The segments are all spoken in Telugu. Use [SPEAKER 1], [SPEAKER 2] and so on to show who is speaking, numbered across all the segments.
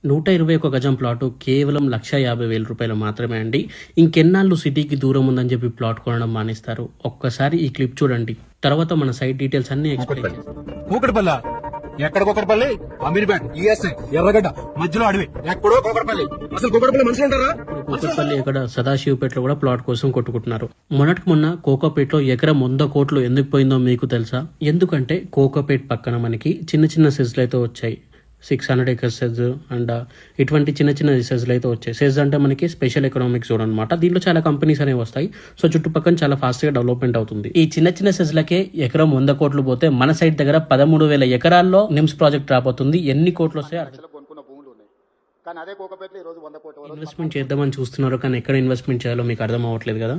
[SPEAKER 1] 121 గజం ప్లాటు కేవలం 1,50,000 రూపాయలు మాత్రమే అండి. ఇంకెన్నాళ్ళు సిటీకి దూరం ఉందని చెప్పి ప్లాట్ కొనడం మానేస్తారు? ఒక్కసారి ఈ క్లిప్ చూడండి, తర్వాత మన సైట్ డీటెయిల్స్ అన్ని ఎక్స్ప్లెయిన్ చేస్తాం.
[SPEAKER 2] కూకట్పల్లి ఎక్కడ కూకట్పల్లి అమీర్పేట్ ఈఎస్ఐ ఎర్రగడ్డ మధ్యలో అడవి ఎక్కడో కూకట్పల్లి. అసలు కూకట్పల్లి మనుషులు ఉంటారా?
[SPEAKER 1] కూకట్పల్లి ఇక్కడ సదాశివపేటలో కూడా ప్లాట్ కోసం కొట్టుకుంటున్నారు. మొన్నటికి మొన్న కోకాపేటలో ఎకరం 100 కోట్లు ఎందుకు పోయిందో మీకు తెలుసా? ఎందుకంటే కోకాపేట్ పక్కన మనకి చిన్న చిన్న సెజ్లు అయితే వచ్చాయి. 600 acres సెజ్ అండ్ ఇటువంటి చిన్న చిన్న సెజ్లు అయితే వచ్చాయి. సెజ్ అంటే మనకి స్పెషల్ ఎకనామిక్ జోన్ అనమాట. దీంట్లో చాలా కంపెనీస్ అనేవి వస్తాయి. సో చుట్టుపక్కల చాలా ఫాస్ట్ గా డెవలప్మెంట్ అవుతుంది. ఈ చిన్న చిన్న సెజ్లకే ఎకరం 100 కోట్లు పోతే మన సైడ్ దగ్గర 13,000 ఎకరాల్లో నిమ్స్ ప్రాజెక్ట్ రాబోతుంది. ఎన్ని కోట్లు వస్తాయి? ఇన్వెస్ట్మెంట్ చేద్దామని చూస్తున్నారు, కానీ ఎక్కడ ఇన్వెస్ట్మెంట్ చేయాలో మీకు అర్థం అవ్వట్లేదు కదా.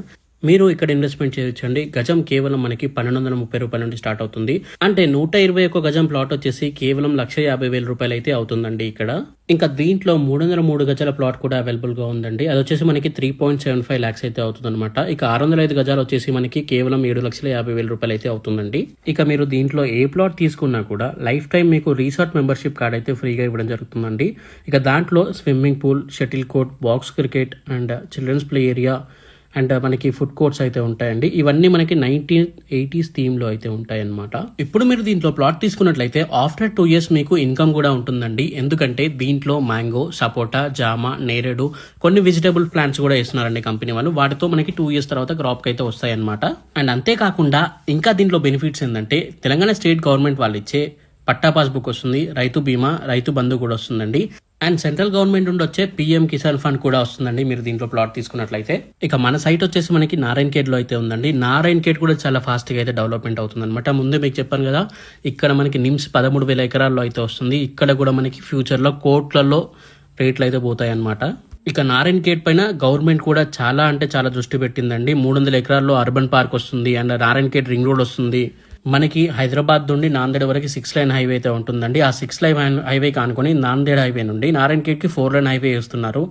[SPEAKER 1] మీరు ఇక్కడ ఇన్వెస్ట్మెంట్ చేయొచ్చండి. గజం కేవలం మనకి 1,230 రూపాయల నుండి స్టార్ట్ అవుతుంది. అంటే 121 గజం ప్లాట్ వచ్చేసి కేవలం 1,50,000 రూపాయలు అయితే అవుతుందండి ఇక్కడ. ఇంకా దీంట్లో 303 గజాల ప్లాట్ కూడా అవైలబుల్ గా ఉందండి. అది వచ్చేసి మనకి 3.75 lakhs అయితే అవుతుంది అనమాట. ఇక 605 గజాలు వచ్చేసి మనకి కేవలం 7,50,000 రూపాయలు అయితే అవుతుందండి. ఇక మీరు దీంట్లో ఏ ప్లాట్ తీసుకున్నా కూడా లైఫ్ టైం మీకు రీసార్ట్ మెంబర్షిప్ కార్డ్ అయితే ఫ్రీగా ఇవ్వడం జరుగుతుందండి. ఇక దాంట్లో swimming pool, shuttle court, box cricket and children's play area and మనకి ఫుడ్ కోర్ట్స్ అయితే ఉంటాయండి. ఇవన్నీ మనకి 1980s థీమ్ లో అయితే ఉంటాయి అనమాట. ఇప్పుడు మీరు దీంట్లో ప్లాట్ తీసుకున్నట్లయితే ఆఫ్టర్ 2 years మీకు ఇన్కమ్ కూడా ఉంటుందండి. ఎందుకంటే దీంట్లో మ్యాంగో, సపోటా, జామ, నేరేడు, కొన్ని వెజిటబుల్ ప్లాంట్స్ కూడా వేస్తున్నారండి కంపెనీ వాళ్ళు. వాటితో మనకి 2 years తర్వాత క్రాప్ అయితే వస్తాయి అనమాట. అండ్ అంతేకాకుండా ఇంకా దీంట్లో బెనిఫిట్స్ ఏంటంటే తెలంగాణ స్టేట్ గవర్నమెంట్ వాళ్ళు ఇచ్చే పట్టా పాస్బుక్ వస్తుంది, రైతు బీమా, రైతు బంధు కూడా వస్తుందండి. అండ్ సెంట్రల్ గవర్నమెంట్ నుండి వచ్చే పిఎం కిసాన్ ఫండ్ కూడా వస్తుందండి మీరు దీంట్లో ప్లాట్ తీసుకున్నట్లయితే. ఇక మన సైట్ వచ్చేసి మనకి నారాయణఖేడ్ లో అయితే ఉందండి. నారాయణఖేడ్ కూడా చాలా ఫాస్ట్ గా అయితే డెవలప్మెంట్ అవుతుంది అనమాట. ముందే మీకు చెప్పాను కదా, ఇక్కడ మనకి నిమ్స్ 13,000 ఎకరాల్లో అయితే వస్తుంది. ఇక్కడ కూడా మనకి ఫ్యూచర్ లో కోట్లలో రేట్లు అయితే పోతాయి అనమాట. ఇక నారాయణఖేడ్ పైన గవర్నమెంట్ కూడా చాలా అంటే చాలా దృష్టి పెట్టిందండి. 300 ఎకరాల్లో అర్బన్ పార్క్ వస్తుంది అండ్ నారాయణఖేడ్ రింగ్ రోడ్ వస్తుంది. మనకి హైదరాబాద్ నుండి నాందేడ్ వరకు 6 lane హైవే అయితే ఉంటుందండి. ఆ 6 lane హైవే కానుకొని నాందేడ్ హైవే నుండి నారాయణఖేడ్కి 4 lane హైవే వేస్తున్నారు.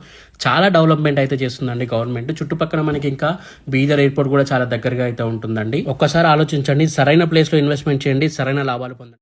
[SPEAKER 1] చాలా డెవలప్మెంట్ అయితే చేస్తుందండి గవర్నమెంట్. చుట్టుపక్కల మనకి ఇంకా బీదర్ ఎయిర్పోర్ట్ కూడా చాలా దగ్గరగా అయితే ఉంటుందండి. ఒక్కసారి ఆలోచించండి, సరైన ప్లేస్లో ఇన్వెస్ట్మెంట్ చేయండి, సరైన లాభాలు పొందండి.